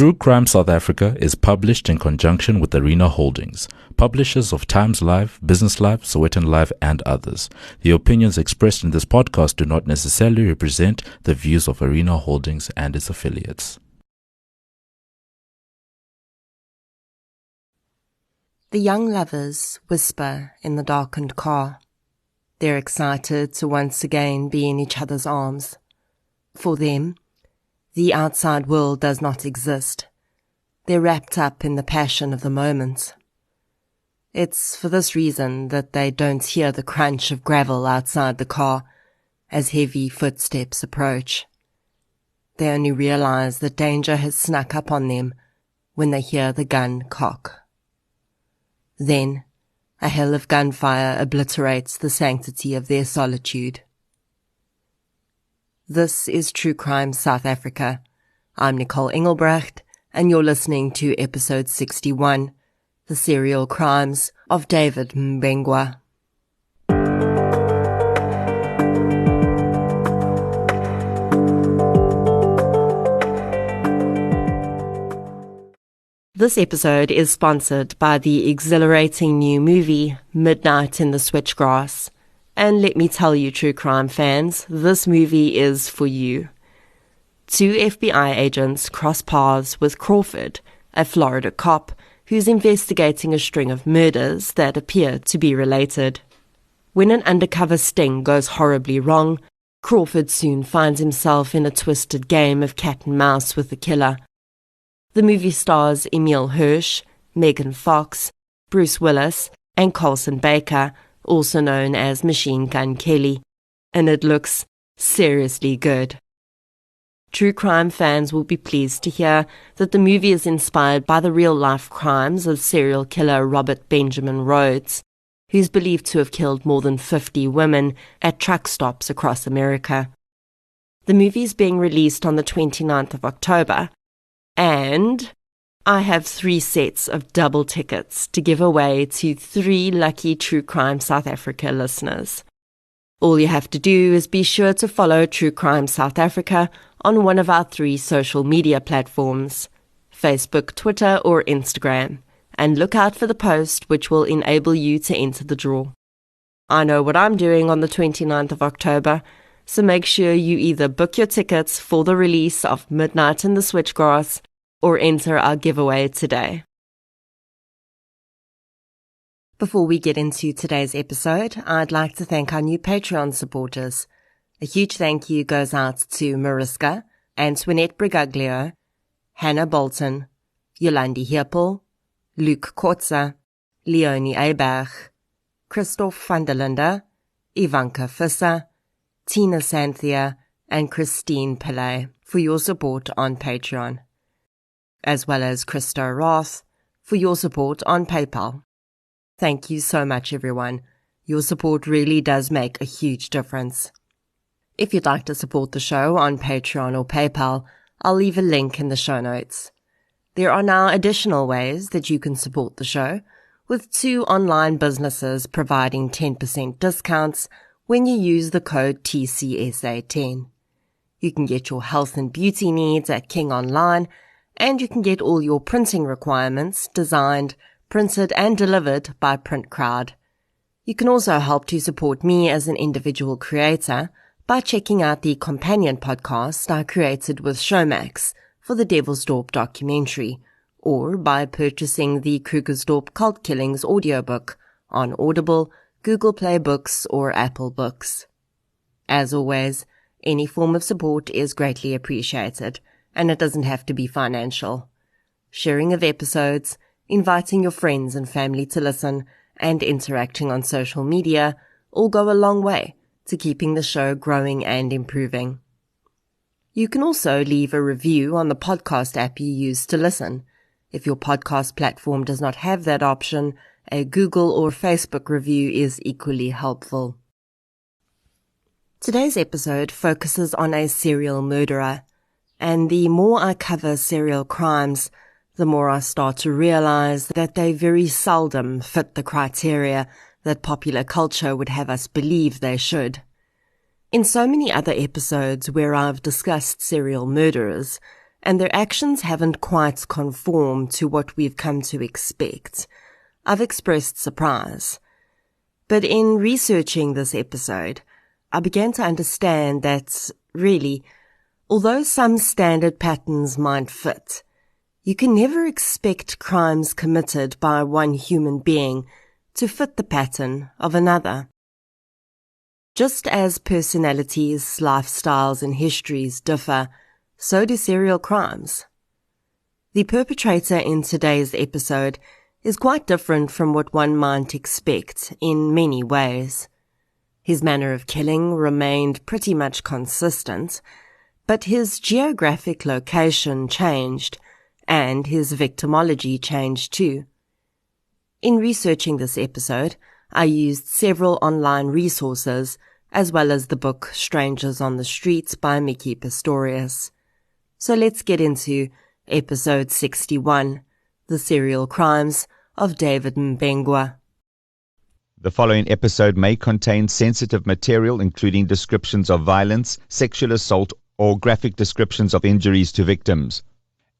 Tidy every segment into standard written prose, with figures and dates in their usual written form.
True Crime South Africa is published in conjunction with Arena Holdings, publishers of Times Live, Business Live, Sowetan Live, and others. The opinions expressed in this podcast do not necessarily represent the views of Arena Holdings and its affiliates. The young lovers whisper in the darkened car. They're excited to once again be in each other's arms. For them, the outside world does not exist. They're wrapped up in the passion of the moment. It's for this reason that they don't hear the crunch of gravel outside the car as heavy footsteps approach. They only realize that danger has snuck up on them when they hear the gun cock. Then, a hail of gunfire obliterates the sanctity of their solitude. This is True Crime South Africa. I'm Nicole Engelbrecht, and you're listening to episode 61, The Serial Crimes of David Mmbengwa. This episode is sponsored by the exhilarating new movie, Midnight in the Switchgrass. And let me tell you, true crime fans, this movie is for you. Two FBI agents cross paths with Crawford, a Florida cop who's investigating a string of murders that appear to be related. When an undercover sting goes horribly wrong, Crawford soon finds himself in a twisted game of cat and mouse with the killer. The movie stars Emile Hirsch, Megan Fox, Bruce Willis, and Colson Baker, also known as Machine Gun Kelly, and it looks seriously good. True crime fans will be pleased to hear that the movie is inspired by the real-life crimes of serial killer Robert Benjamin Rhodes, who's believed to have killed more than 50 women at truck stops across America. The movie is being released on the 29th of October, and I have 3 sets of double tickets to give away to 3 lucky True Crime South Africa listeners. All you have to do is be sure to follow True Crime South Africa on one of our 3 social media platforms, Facebook, Twitter, or Instagram, and look out for the post which will enable you to enter the draw. I know what I'm doing on the 29th of October, so make sure you either book your tickets for the release of Midnight in the Switchgrass or enter our giveaway today. Before we get into today's episode, I'd like to thank our new Patreon supporters. A huge thank you goes out to Mariska, Antoinette Brigaglio, Hannah Bolton, Yolandi Heppel, Luke Kotza, Leonie Eibach, Christoph van der Linde, Ivanka Visser, Tina Santhia, and Christine Pillay for your support on Patreon, as well as Christo Roth for your support on PayPal. Thank you so much, everyone. Your support really does make a huge difference. If you'd like to support the show on Patreon or PayPal, I'll leave a link in the show notes. There are now additional ways that you can support the show, with 2 online businesses providing 10% discounts when you use the code TCSA10. You can get your health and beauty needs at King Online, and you can get all your printing requirements designed, printed and delivered by PrintCrowd. You can also help to support me as an individual creator by checking out the companion podcast I created with Showmax for the Devilsdorp documentary, or by purchasing the Krugersdorp Cult Killings audiobook on Audible, Google Play Books, or Apple Books. As always, any form of support is greatly appreciated, and it doesn't have to be financial. Sharing of episodes, inviting your friends and family to listen, and interacting on social media all go a long way to keeping the show growing and improving. You can also leave a review on the podcast app you use to listen. If your podcast platform does not have that option, a Google or Facebook review is equally helpful. Today's episode focuses on a serial murderer, and the more I cover serial crimes, the more I start to realize that they very seldom fit the criteria that popular culture would have us believe they should. In so many other episodes where I've discussed serial murderers, and their actions haven't quite conformed to what we've come to expect, I've expressed surprise. But in researching this episode, I began to understand that, really, although some standard patterns might fit, you can never expect crimes committed by one human being to fit the pattern of another. Just as personalities, lifestyles, and histories differ, so do serial crimes. The perpetrator in today's episode is quite different from what one might expect in many ways. His manner of killing remained pretty much consistent, but his geographic location changed, and his victimology changed too. In researching this episode, I used several online resources, as well as the book Strangers on the Streets by Miki Pistorius. So let's get into episode 61, The Serial Crimes of David Mmbengwa. The following episode may contain sensitive material, including descriptions of violence, sexual assault, or graphic descriptions of injuries to victims.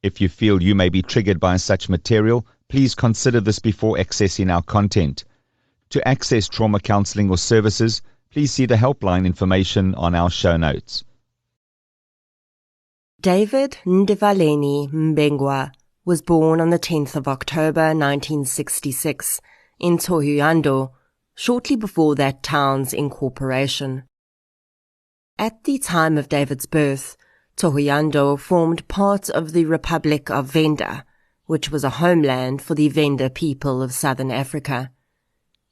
If you feel you may be triggered by such material, please consider this before accessing our content. To access trauma counseling or services, please see the helpline information on our show notes. David Ndvaleni Mmbengwa was born on the 10th of October 1966 in Thohoyandou, shortly before that town's incorporation. At the time of David's birth, Thohoyandou formed part of the Republic of Venda, which was a homeland for the Venda people of southern Africa.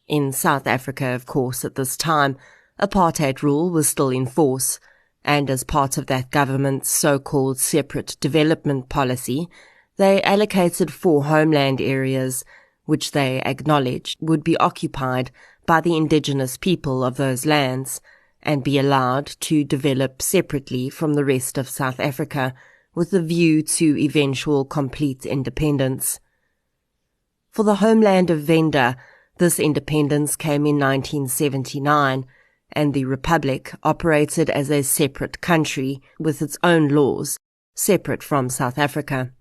In South Africa, of course, at this time, apartheid rule was still in force, and as part of that government's so-called separate development policy, they allocated 4 homeland areas, which they acknowledged would be occupied by the indigenous people of those lands, and be allowed to develop separately from the rest of South Africa, with a view to eventual complete independence. For the homeland of Venda, this independence came in 1979, and the Republic operated as a separate country with its own laws, separate from South Africa.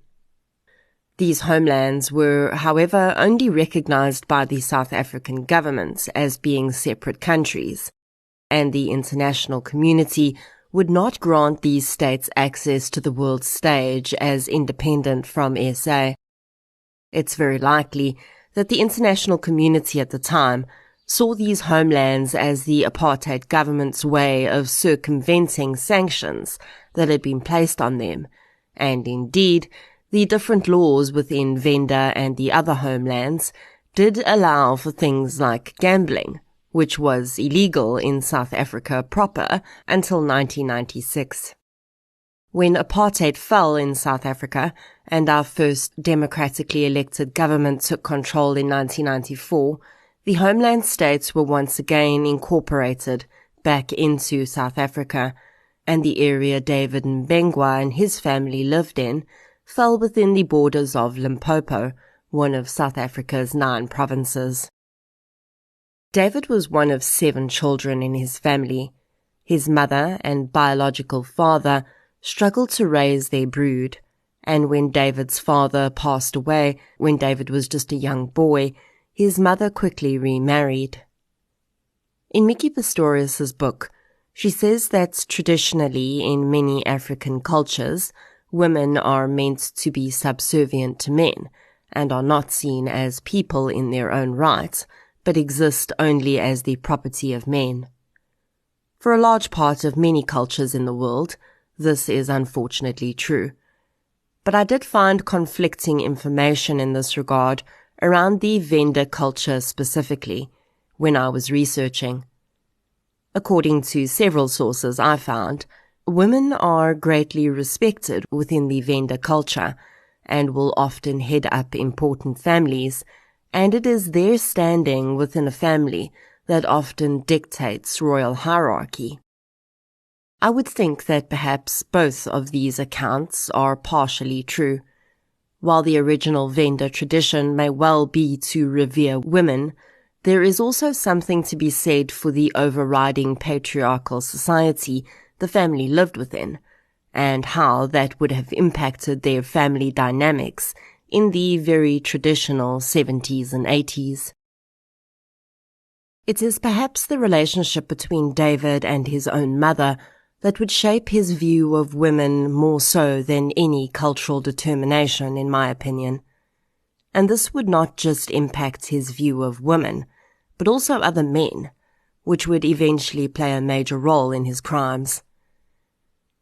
These homelands were, however, only recognized by the South African government as being separate countries, and the international community would not grant these states access to the world stage as independent from SA. It's very likely that the international community at the time saw these homelands as the apartheid government's way of circumventing sanctions that had been placed on them, and indeed, the different laws within Venda and the other homelands did allow for things like gambling, which was illegal in South Africa proper until 1996. When apartheid fell in South Africa and our first democratically elected government took control in 1994, the homeland states were once again incorporated back into South Africa, and the area David Mmbengwa and his family lived in fell within the borders of Limpopo, one of South Africa's 9 provinces. David was one of 7 children in his family. His mother and biological father struggled to raise their brood, and when David's father passed away when David was just a young boy, his mother quickly remarried. In Miki Pistorius's book, she says that traditionally in many African cultures, women are meant to be subservient to men and are not seen as people in their own right, but exist only as the property of men. For a large part of many cultures in the world, this is unfortunately true. But I did find conflicting information in this regard around the Venda culture specifically when I was researching. According to several sources I found, women are greatly respected within the Venda culture and will often head up important families, and it is their standing within a family that often dictates royal hierarchy. I would think that perhaps both of these accounts are partially true. While the original Venda tradition may well be to revere women, there is also something to be said for the overriding patriarchal society the family lived within, and how that would have impacted their family dynamics in the very traditional 70s and 80s. It is perhaps the relationship between David and his own mother that would shape his view of women more so than any cultural determination, in my opinion. And this would not just impact his view of women, but also other men, which would eventually play a major role in his crimes.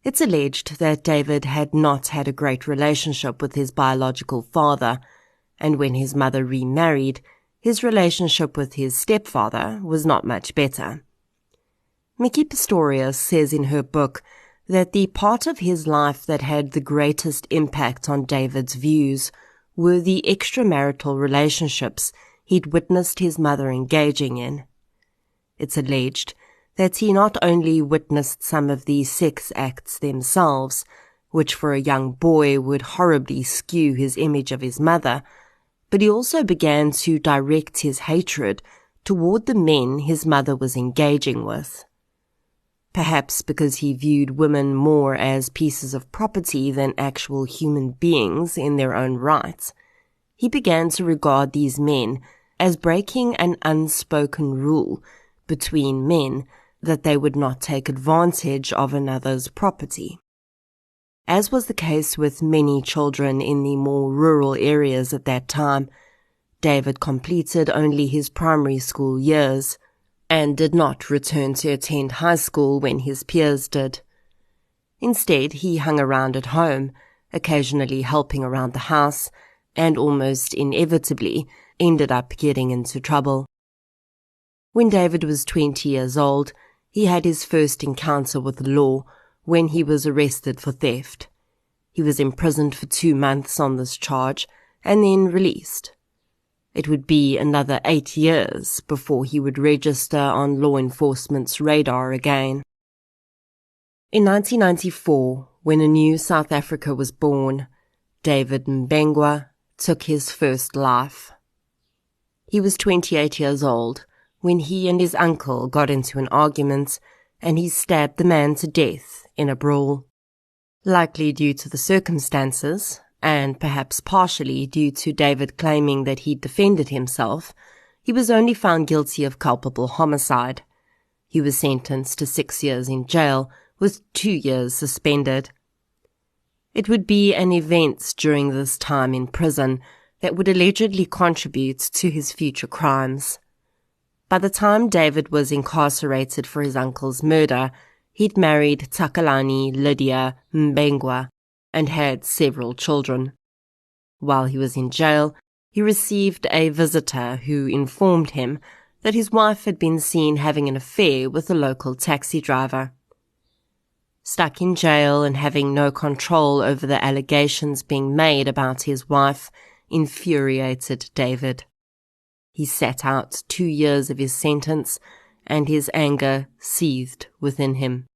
It's alleged that David had not had a great relationship with his biological father, and when his mother remarried, his relationship with his stepfather was not much better. Mickey Pistorius says in her book that the part of his life that had the greatest impact on David's views were the extramarital relationships he'd witnessed his mother engaging in. It's alleged that he not only witnessed some of these sex acts themselves, which for a young boy would horribly skew his image of his mother, but he also began to direct his hatred toward the men his mother was engaging with. Perhaps because he viewed women more as pieces of property than actual human beings in their own right, he began to regard these men as breaking an unspoken rule between men that they would not take advantage of another's property. As was the case with many children in the more rural areas at that time, David completed only his primary school years and did not return to attend high school when his peers did. Instead, he hung around at home, occasionally helping around the house, and almost inevitably ended up getting into trouble. When David was 20 years old, he had his first encounter with the law when he was arrested for theft. He was imprisoned for 2 months on this charge and then released. It would be another 8 years before he would register on law enforcement's radar again. In 1994, when a new South Africa was born, David Mmbengwa took his first life. He was 28 years old when he and his uncle got into an argument and he stabbed the man to death in a brawl. Likely due to the circumstances, and perhaps partially due to David claiming that he defended himself, he was only found guilty of culpable homicide. He was sentenced to 6 years in jail, with 2 years suspended. It would be an event during this time in prison that would allegedly contribute to his future crimes. By the time David was incarcerated for his uncle's murder, he'd married Takalani Lydia Mmbengwa and had several children. While he was in jail, he received a visitor who informed him that his wife had been seen having an affair with a local taxi driver. Stuck in jail and having no control over the allegations being made about his wife infuriated David. He sat out 2 years of his sentence, and his anger seethed within him.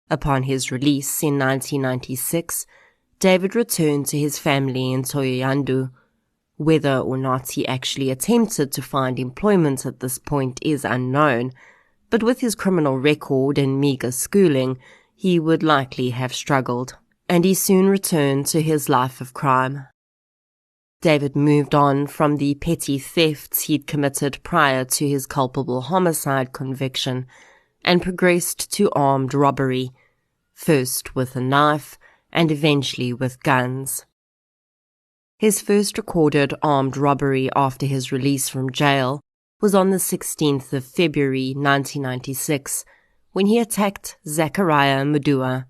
Upon his release in 1996, David returned to his family in Thohoyandou. Whether or not he actually attempted to find employment at this point is unknown, but with his criminal record and meagre schooling, he would likely have struggled, and he soon returned to his life of crime. David moved on from the petty thefts he'd committed prior to his culpable homicide conviction and progressed to armed robbery, first with a knife and eventually with guns. His first recorded armed robbery after his release from jail was on the 16th of February 1996 when he attacked Zachariah Mudua.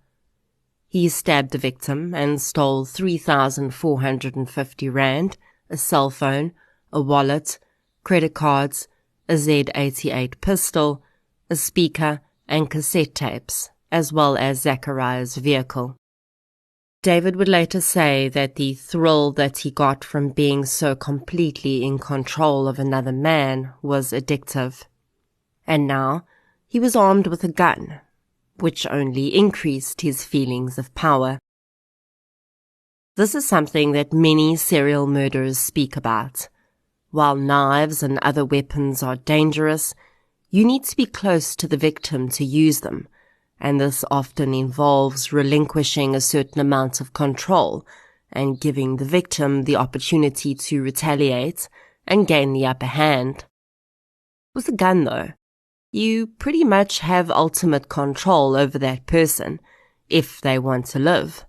He stabbed the victim and stole 3,450 rand, a cell phone, a wallet, credit cards, a Z88 pistol, a speaker, and cassette tapes, as well as Zachariah's vehicle. David would later say that the thrill that he got from being so completely in control of another man was addictive. And now he was armed with a gun, which only increased his feelings of power. This is something that many serial murderers speak about. While knives and other weapons are dangerous, you need to be close to the victim to use them, and this often involves relinquishing a certain amount of control and giving the victim the opportunity to retaliate and gain the upper hand. With a gun, though, you pretty much have ultimate control over that person if they want to live.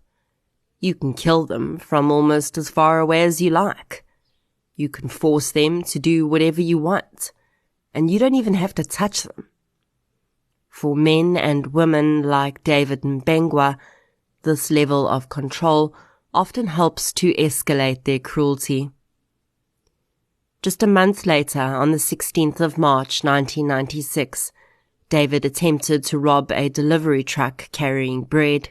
You can kill them from almost as far away as you like. You can force them to do whatever you want, and you don't even have to touch them. For men and women like David Mmbengwa, this level of control often helps to escalate their cruelty. Just a month later, on the 16th of March 1996, David attempted to rob a delivery truck carrying bread.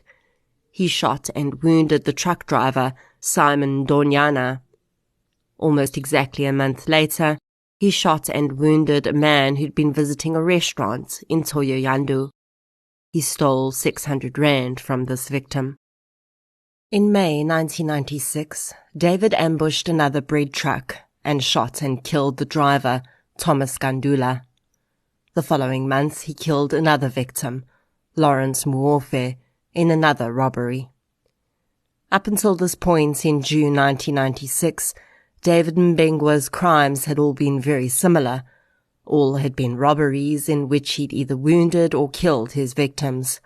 He shot and wounded the truck driver, Simon Donyana. Almost exactly a month later, he shot and wounded a man who'd been visiting a restaurant in Thohoyandou. He stole 600 rand from this victim. In May 1996, David ambushed another bread truck and shot and killed the driver, Thomas Gandula. The following month, he killed another victim, Lawrence Muofe, in another robbery. Up until this point in June 1996, David Mbengwa's crimes had all been very similar. All had been robberies in which he'd either wounded or killed his victims.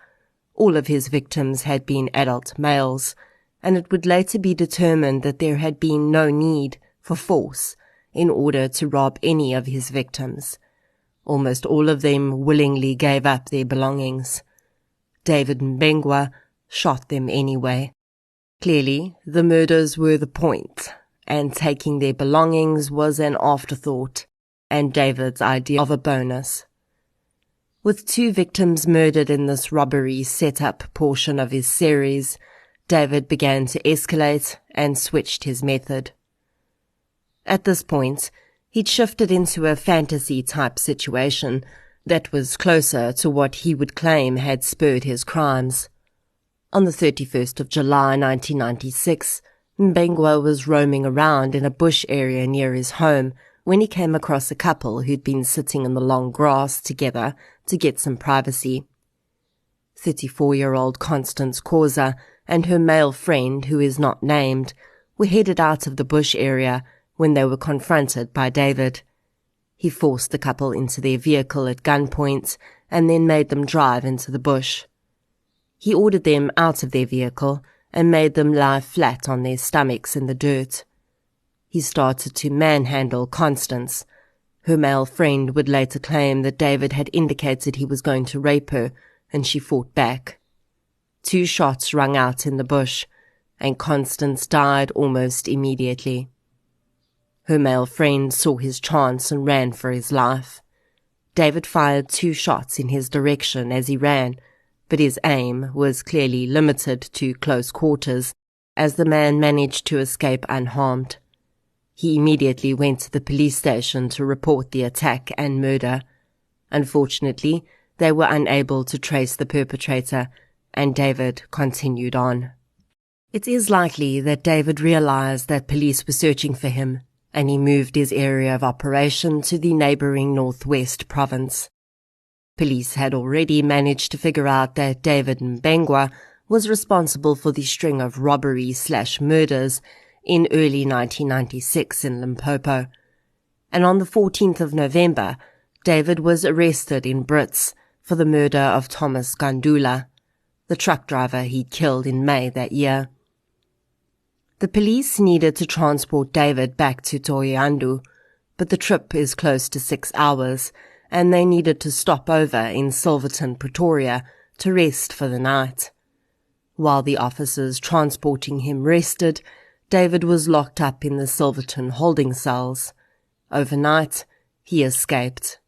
All of his victims had been adult males, and it would later be determined that there had been no need for force in order to rob any of his victims. Almost all of them willingly gave up their belongings. David Mmbengwa shot them anyway. Clearly, the murders were the point, and taking their belongings was an afterthought, and David's idea of a bonus. With 2 victims murdered in this robbery set-up portion of his series, David began to escalate and switched his method. At this point, he'd shifted into a fantasy-type situation that was closer to what he would claim had spurred his crimes. On the 31st of July 1996, Mmbengwa was roaming around in a bush area near his home when he came across a couple who'd been sitting in the long grass together to get some privacy. 34-year-old Constance Causa and her male friend, who is not named, were headed out of the bush area when they were confronted by David. He forced the couple into their vehicle at gunpoint and then made them drive into the bush. He ordered them out of their vehicle and made them lie flat on their stomachs in the dirt. He started to manhandle Constance. Her male friend would later claim that David had indicated he was going to rape her, and she fought back. 2 shots rang out in the bush, and Constance died almost immediately. Her male friend saw his chance and ran for his life. David fired 2 shots in his direction as he ran, but his aim was clearly limited to close quarters, as the man managed to escape unharmed. He immediately went to the police station to report the attack and murder. Unfortunately, they were unable to trace the perpetrator, and David continued on. It is likely that David realized that police were searching for him, and he moved his area of operation to the neighboring Northwest province. Police had already managed to figure out that David Mmbengwa was responsible for the string of robberies/murders in early 1996 in Limpopo. And on the 14th of November, David was arrested in Brits for the murder of Thomas Gandula, the truck driver he'd killed in May that year. The police needed to transport David back to Thohoyandou, but the trip is close to 6 hours, and they needed to stop over in Silverton, Pretoria, to rest for the night. While the officers transporting him rested, David was locked up in the Silverton holding cells. Overnight, he escaped.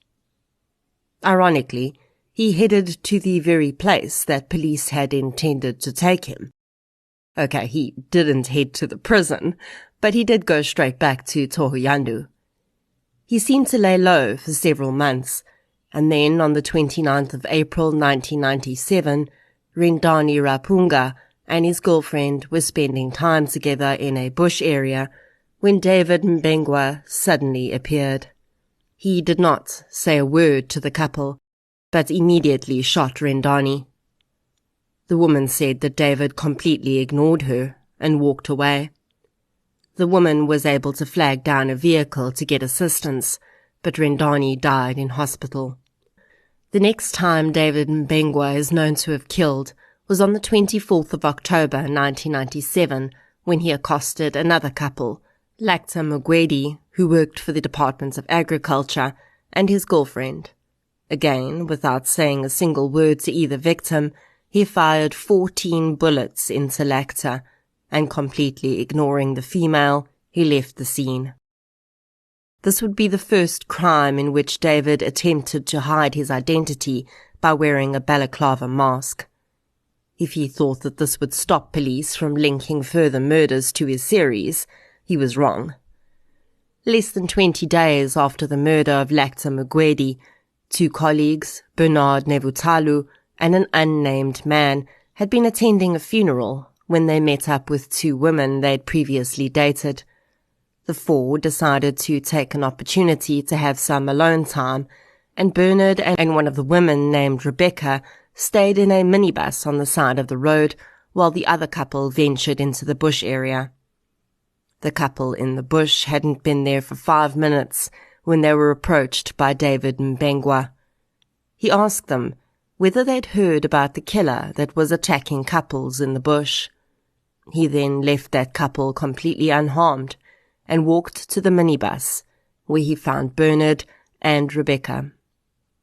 Ironically, he headed to the very place that police had intended to take him. Okay, he didn't head to the prison, but he did go straight back to Thohoyandou. He seemed to lay low for several months, and then on the 29th of April 1997, Rendani Rapunga and his girlfriend were spending time together in a bush area when David Mmbengwa suddenly appeared. He did not say a word to the couple, but immediately shot Rendani. The woman said that David completely ignored her and walked away. The woman was able to flag down a vehicle to get assistance, but Rendani died in hospital. The next time David Mmbengwa is known to have killed was on the 24th of October 1997, when he accosted another couple, Lacta Mngwedi, who worked for the Department of Agriculture, and his girlfriend. Again, without saying a single word to either victim, he fired 14 bullets into Lacta, and completely ignoring the female, he left the scene. This would be the first crime in which David attempted to hide his identity by wearing a balaclava mask. If he thought that this would stop police from linking further murders to his series, he was wrong. Less than 20 days after the murder of Lacta Mngwedi, two colleagues, Bernard Nevutalu and an unnamed man, had been attending a funeral when they met up with two women they'd previously dated. The four decided to take an opportunity to have some alone time, and Bernard and one of the women named Rebecca stayed in a minibus on the side of the road while the other couple ventured into the bush area. The couple in the bush hadn't been there for 5 minutes when they were approached by David Mmbengwa. He asked them whether they'd heard about the killer that was attacking couples in the bush. He then left that couple completely unharmed and walked to the minibus, where he found Bernard and Rebecca.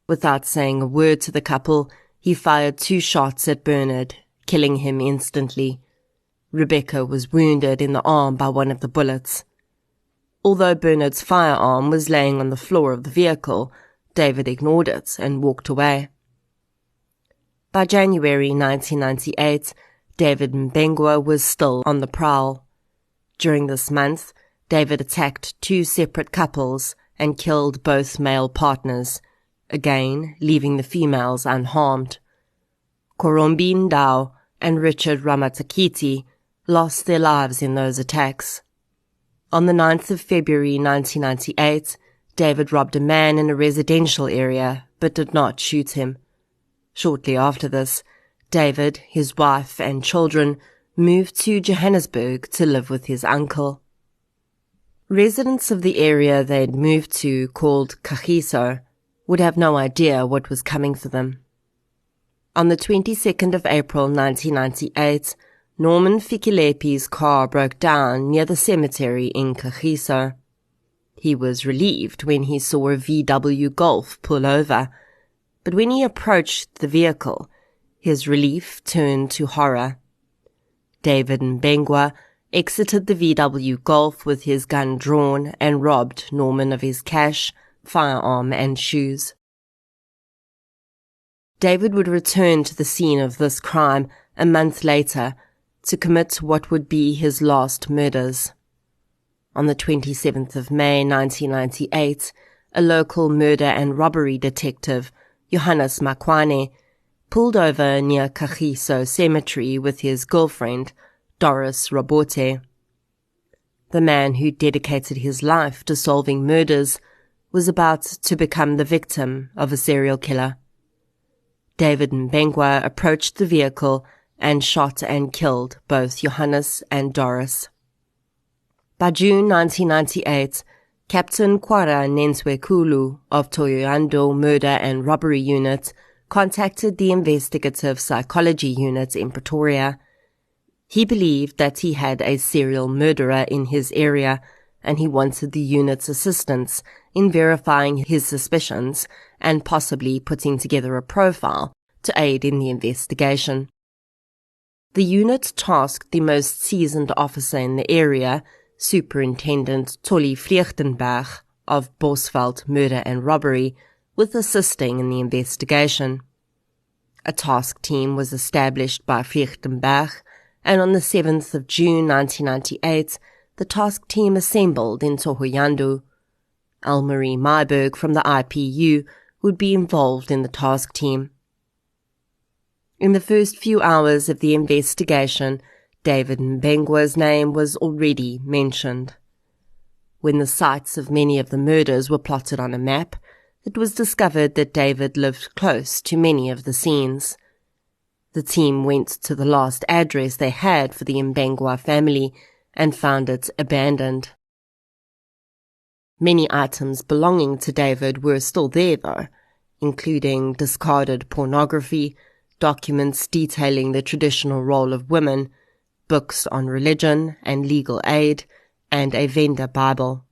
Without saying a word to the couple, he fired 2 shots at Bernard, killing him instantly. Rebecca was wounded in the arm by one of the bullets. Although Bernard's firearm was laying on the floor of the vehicle, David ignored it and walked away. By January 1998, David Mmbengwa was still on the prowl. During this month, David attacked 2 separate couples and killed both male partners, again leaving the females unharmed. Korombi Ndau and Richard Ramatakiti lost their lives in those attacks. On the 9th of February 1998, David robbed a man in a residential area but did not shoot him. Shortly after this, David, his wife and children moved to Johannesburg to live with his uncle. Residents of the area they'd moved to, called Kagiso, would have no idea what was coming for them. On the 22nd of April 1998, Norman Fikilepi's car broke down near the cemetery in Kagiso. He was relieved when he saw a VW Golf pull over, but when he approached the vehicle, his relief turned to horror. David Mmbengwa exited the VW Golf with his gun drawn and robbed Norman of his cash, firearm and shoes. David would return to the scene of this crime a month later to commit what would be his last murders. On the 27th of May 1998, a local murder and robbery detective, Johannes Makwane, pulled over near Kagiso Cemetery with his girlfriend, Doris Robote. The man who dedicated his life to solving murders was about to become the victim of a serial killer. David Mmbengwa approached the vehicle and shot and killed both Johannes and Doris. By June 1998, Captain Kwara Nenswekulu of Toyoyando Murder and Robbery Unit contacted the Investigative Psychology Unit in Pretoria. He believed that he had a serial murderer in his area, and he wanted the unit's assistance in verifying his suspicions and possibly putting together a profile to aid in the investigation. The unit tasked the most seasoned officer in the area, Superintendent Tolly Vliegtenberg of Bosveld Murder and Robbery, with assisting in the investigation. A task team was established by Vliegtenberg, and on the 7th of June 1998, the task team assembled in Tohoyandou. Elmarie Myberg from the IPU would be involved in the task team. In the first few hours of the investigation, David Mmbengwa's name was already mentioned. When the sites of many of the murders were plotted on a map, it was discovered that David lived close to many of the scenes. The team went to the last address they had for the Mmbengwa family and found it abandoned. Many items belonging to David were still there though, including discarded pornography, documents detailing the traditional role of women, books on religion and legal aid, and a Venda Bible.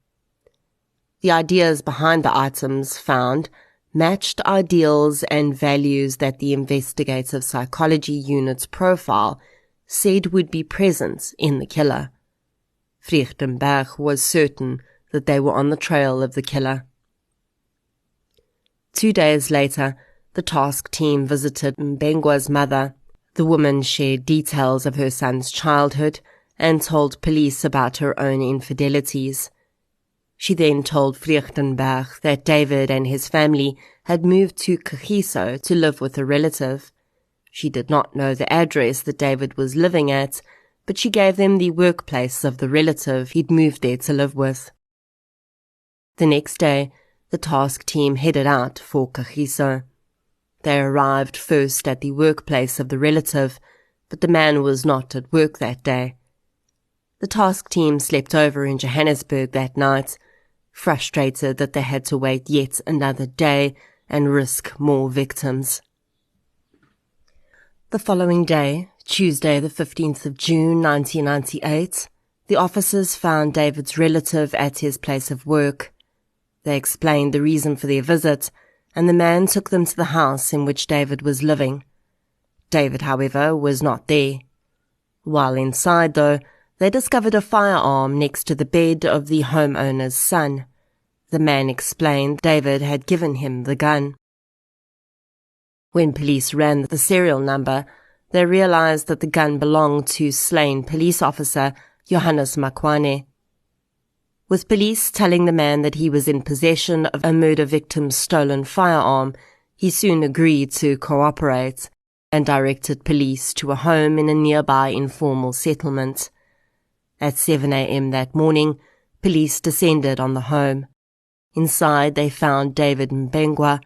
The ideas behind the items found matched ideals and values that the investigative psychology unit's profile said would be present in the killer. Mmbengwa was certain that they were on the trail of the killer. 2 days later, the task team visited Mmbengwa's mother. The woman shared details of her son's childhood and told police about her own infidelities. She then told Mmbengwa that David and his family had moved to Kagiso to live with a relative. She did not know the address that David was living at, but she gave them the workplace of the relative he'd moved there to live with. The next day, the task team headed out for Kagiso. They arrived first at the workplace of the relative, but the man was not at work that day. The task team slept over in Johannesburg that night, frustrated that they had to wait yet another day and risk more victims. The following day, Tuesday the 15th of June 1998, the officers found David's relative at his place of work. They explained the reason for their visit, and the man took them to the house in which David was living. David, however, was not there. While inside, though, they discovered a firearm next to the bed of the homeowner's son. The man explained David had given him the gun. When police ran the serial number, they realized that the gun belonged to slain police officer Johannes Makwane. With police telling the man that he was in possession of a murder victim's stolen firearm, he soon agreed to cooperate and directed police to a home in a nearby informal settlement. At 7 a.m. that morning, police descended on the home. Inside, they found David Mmbengwa,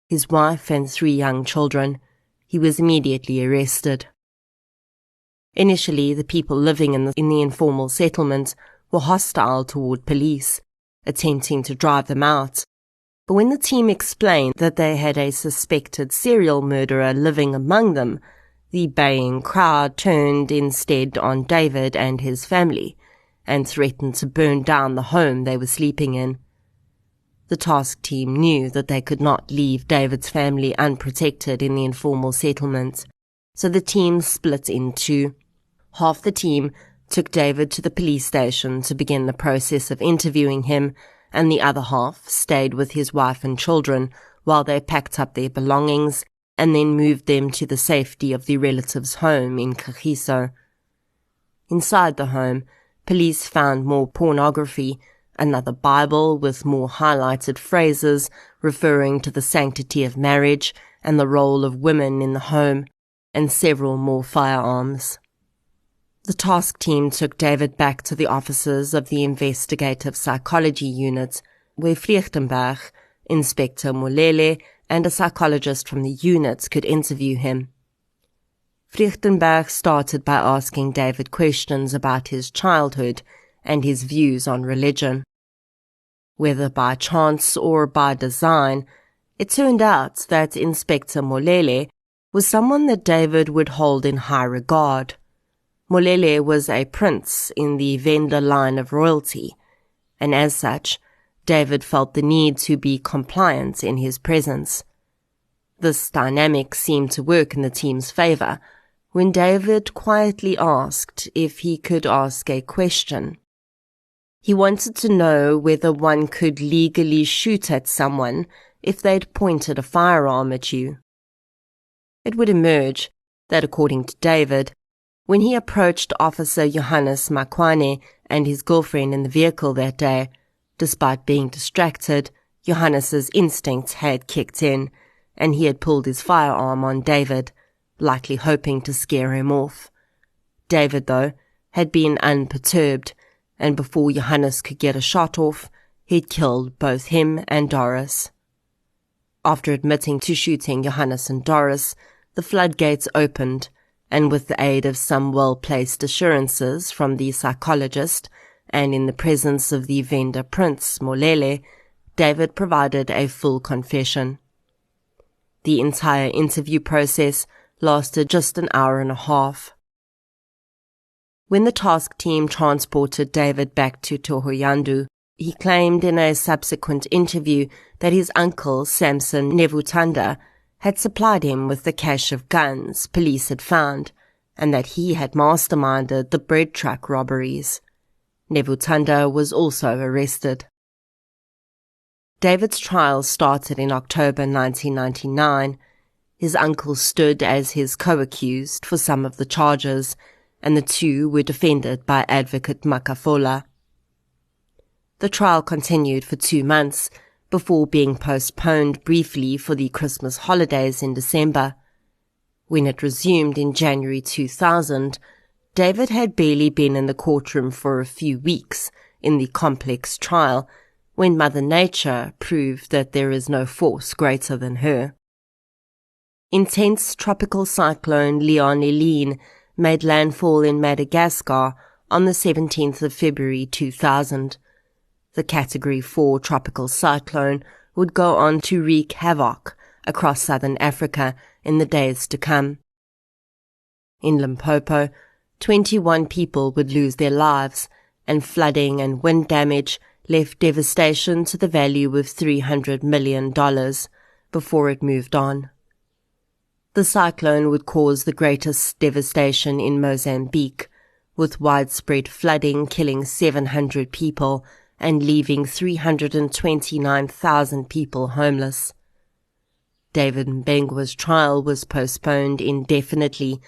his wife and 3 young children. He was immediately arrested. Initially, the people living in the informal settlement were hostile toward police, attempting to drive them out. But when the team explained that they had a suspected serial murderer living among them, the baying crowd turned instead on David and his family and threatened to burn down the home they were sleeping in. The task team knew that they could not leave David's family unprotected in the informal settlement, so the team split in two. Half the team took David to the police station to begin the process of interviewing him, and the other half stayed with his wife and children while they packed up their belongings and then moved them to the safety of the relative's home in Kagiso. Inside the home, police found more pornography, another Bible with more highlighted phrases referring to the sanctity of marriage and the role of women in the home, and several more firearms. The task team took David back to the offices of the investigative psychology unit, where Mmbengwa, Inspector Molele, and a psychologist from the unit could interview him. Mmbengwa started by asking David questions about his childhood and his views on religion. Whether by chance or by design, it turned out that Inspector Molele was someone that David would hold in high regard. Molele was a prince in the Venda line of royalty, and as such, David felt the need to be compliant in his presence. This dynamic seemed to work in the team's favor when David quietly asked if he could ask a question. He wanted to know whether one could legally shoot at someone if they'd pointed a firearm at you. It would emerge that, according to David, when he approached Officer Johannes Makwane and his girlfriend in the vehicle that day, despite being distracted, Johannes's instincts had kicked in, and he had pulled his firearm on David, likely hoping to scare him off. David, though, had been unperturbed, and before Johannes could get a shot off, he'd killed both him and Doris. After admitting to shooting Johannes and Doris, the floodgates opened, and with the aid of some well-placed assurances from the psychologist and in the presence of the vendor Prince Molele, David provided a full confession. The entire interview process lasted just an hour and a half. When the task team transported David back to Thohoyandou, he claimed in a subsequent interview that his uncle, Samson Nevutanda, had supplied him with the cache of guns police had found, and that he had masterminded the bread truck robberies. Nevutanda was also arrested. David's trial started in October 1999. His uncle stood as his co-accused for some of the charges, and the two were defended by advocate Makafola. The trial continued for 2 months, before being postponed briefly for the Christmas holidays in December. When it resumed in January 2000, David had barely been in the courtroom for a few weeks in the complex trial when Mother Nature proved that there is no force greater than her. Intense tropical cyclone Leon Eileen made landfall in Madagascar on the 17th of February 2000. The Category 4 tropical cyclone would go on to wreak havoc across southern Africa in the days to come. In Limpopo, 21 people would lose their lives, and flooding and wind damage left devastation to the value of $300 million before it moved on. The cyclone would cause the greatest devastation in Mozambique, with widespread flooding killing 700 people and leaving 329,000 people homeless. David Mmbengwa's trial was postponed indefinitely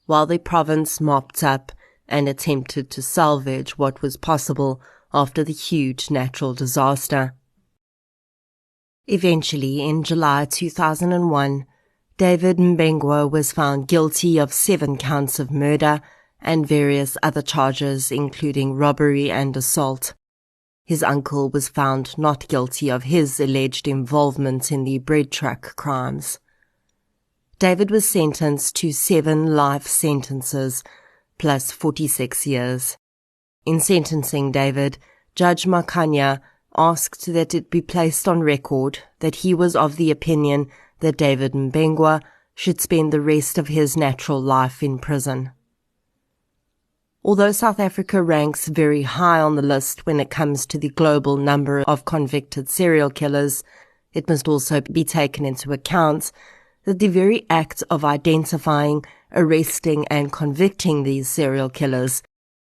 while the province mopped up and attempted to salvage what was possible after the huge natural disaster. Eventually, in July 2001, David Mmbengwa was found guilty of 7 counts of murder and various other charges including robbery and assault. His uncle was found not guilty of his alleged involvement in the bread truck crimes. David was sentenced to 7 life sentences, plus 46 years. In sentencing David, Judge Makanya asked that it be placed on record that he was of the opinion that David Mmbengwa should spend the rest of his natural life in prison. Although South Africa ranks very high on the list when it comes to the global number of convicted serial killers, it must also be taken into account that the very act of identifying, arresting and convicting these serial killers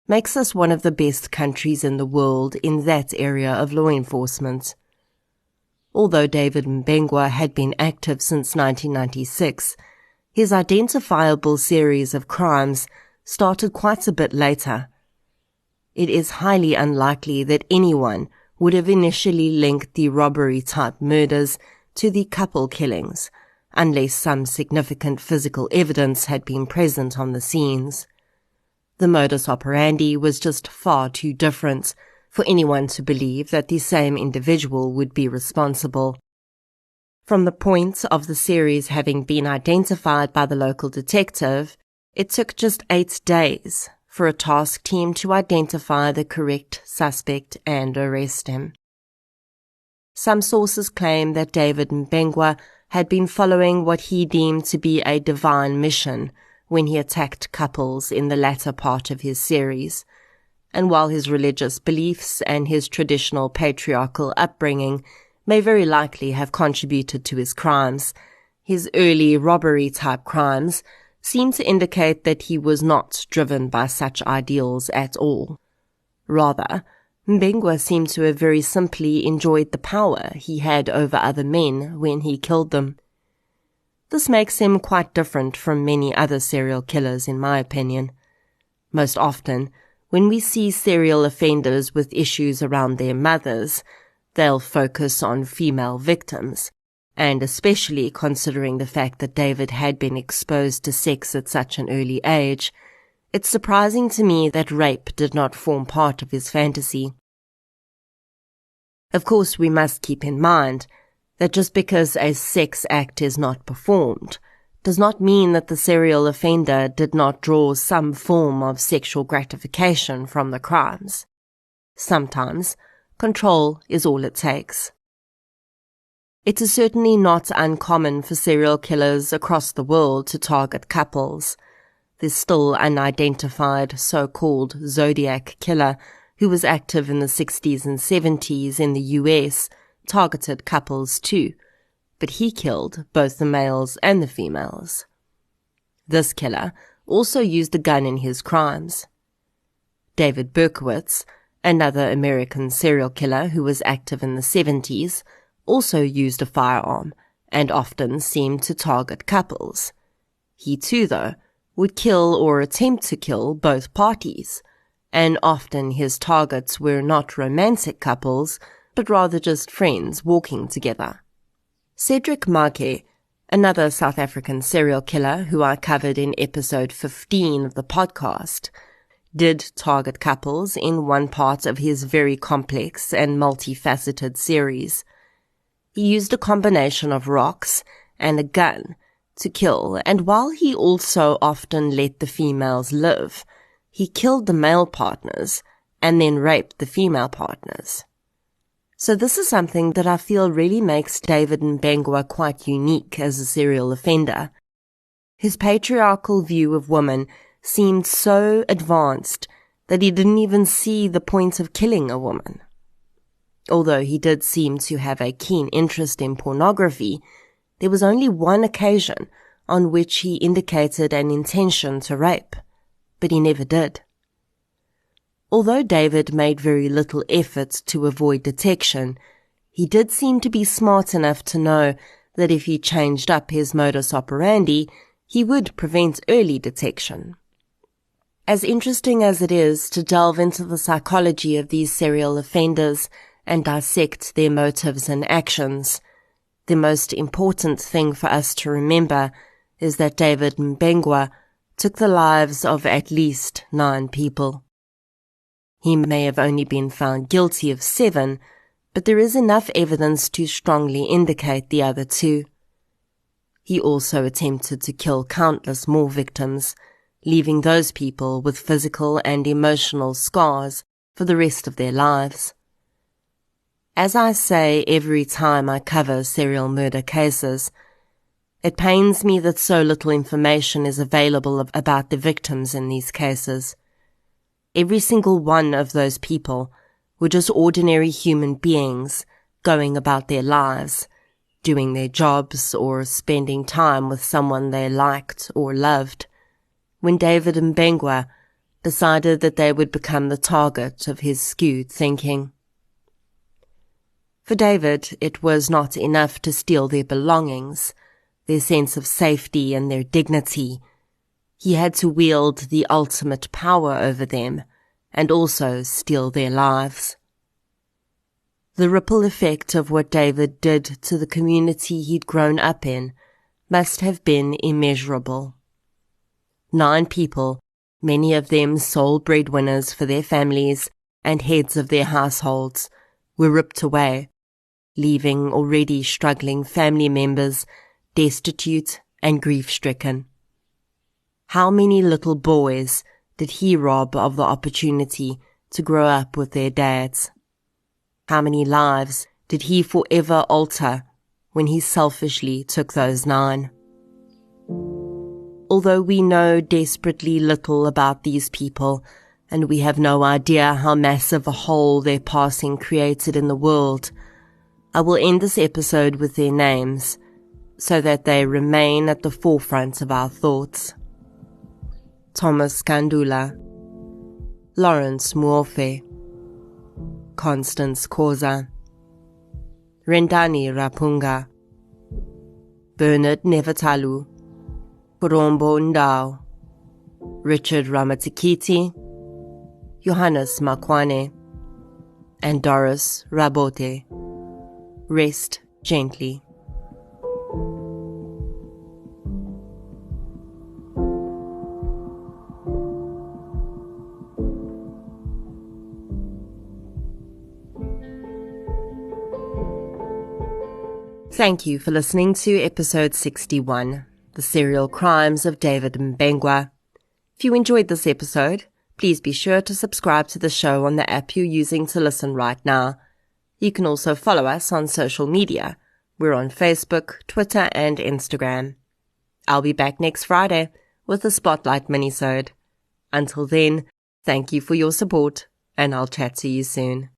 makes us one of the best countries in the world in that area of law enforcement. Although David Mmbengwa had been active since 1996, his identifiable series of crimes started quite a bit later. It is highly unlikely that anyone would have initially linked the robbery-type murders to the couple killings, unless some significant physical evidence had been present on the scenes. The modus operandi was just far too different for anyone to believe that the same individual would be responsible. From the point of the series having been identified by the local detective, it took just 8 days for a task team to identify the correct suspect and arrest him. Some sources claim that David Mmbengwa had been following what he deemed to be a divine mission when he attacked couples in the latter part of his series, and while his religious beliefs and his traditional patriarchal upbringing may very likely have contributed to his crimes, his early robbery-type crimes seem to indicate that he was not driven by such ideals at all. Rather, Mmbengwa seemed to have very simply enjoyed the power he had over other men when he killed them. This makes him quite different from many other serial killers, in my opinion. Most often, when we see serial offenders with issues around their mothers, they'll focus on female victims, and especially considering the fact that David had been exposed to sex at such an early age, it's surprising to me that rape did not form part of his fantasy. Of course, we must keep in mind that just because a sex act is not performed does not mean that the serial offender did not draw some form of sexual gratification from the crimes. Sometimes, control is all it takes. It is certainly not uncommon for serial killers across the world to target couples. The still unidentified so-called Zodiac killer, who was active in the 60s and 70s in the US, targeted couples too, but he killed both the males and the females. This killer also used a gun in his crimes. David Berkowitz, another American serial killer who was active in the 70s, also used a firearm and often seemed to target couples. He too, though, would kill or attempt to kill both parties, and often his targets were not romantic couples, but rather just friends walking together. Cedric Make, another South African serial killer who I covered in episode 15 of the podcast, did target couples in one part of his very complex and multifaceted series. He used a combination of rocks and a gun to kill, and while he also often let the females live, he killed the male partners and then raped the female partners. So this is something that I feel really makes David Mmbengwa quite unique as a serial offender. His patriarchal view of women seemed so advanced that he didn't even see the point of killing a woman. Although he did seem to have a keen interest in pornography, there was only one occasion on which he indicated an intention to rape, but he never did. Although David made very little effort to avoid detection, he did seem to be smart enough to know that if he changed up his modus operandi, he would prevent early detection. As interesting as it is to delve into the psychology of these serial offenders and dissect their motives and actions, the most important thing for us to remember is that David Mmbengwa took the lives of at least 9 people. He may have only been found guilty of 7, but there is enough evidence to strongly indicate the other 2. He also attempted to kill countless more victims, leaving those people with physical and emotional scars for the rest of their lives. As I say every time I cover serial murder cases, it pains me that so little information is available about the victims in these cases. Every single one of those people were just ordinary human beings going about their lives, doing their jobs or spending time with someone they liked or loved, when David Mmbengwa decided that they would become the target of his skewed thinking. For David, it was not enough to steal their belongings, their sense of safety and their dignity. He had to wield the ultimate power over them and also steal their lives. The ripple effect of what David did to the community he'd grown up in must have been immeasurable. 9 people, many of them sole breadwinners for their families and heads of their households, were ripped away, leaving already struggling family members destitute and grief-stricken. How many little boys did he rob of the opportunity to grow up with their dads? How many lives did he forever alter when he selfishly took those 9? Although we know desperately little about these people, and we have no idea how massive a hole their passing created in the world, I will end this episode with their names, so that they remain at the forefront of our thoughts. Thomas Kandula, Lawrence Muofe, Constance Khoza, Rendani Rapunga, Bernard Nevatalo, Kurombo Ndao, Richard Ramatikiti, Johannes Makwane, and Doris Rabote. Rest gently. Thank you for listening to episode 61. The Serial Crimes of David Mmbengwa. If you enjoyed this episode, please be sure to subscribe to the show on the app you're using to listen right now. You can also follow us on social media. We're on Facebook, Twitter, and Instagram. I'll be back next Friday with a Spotlight minisode. Until then, thank you for your support, and I'll chat to you soon.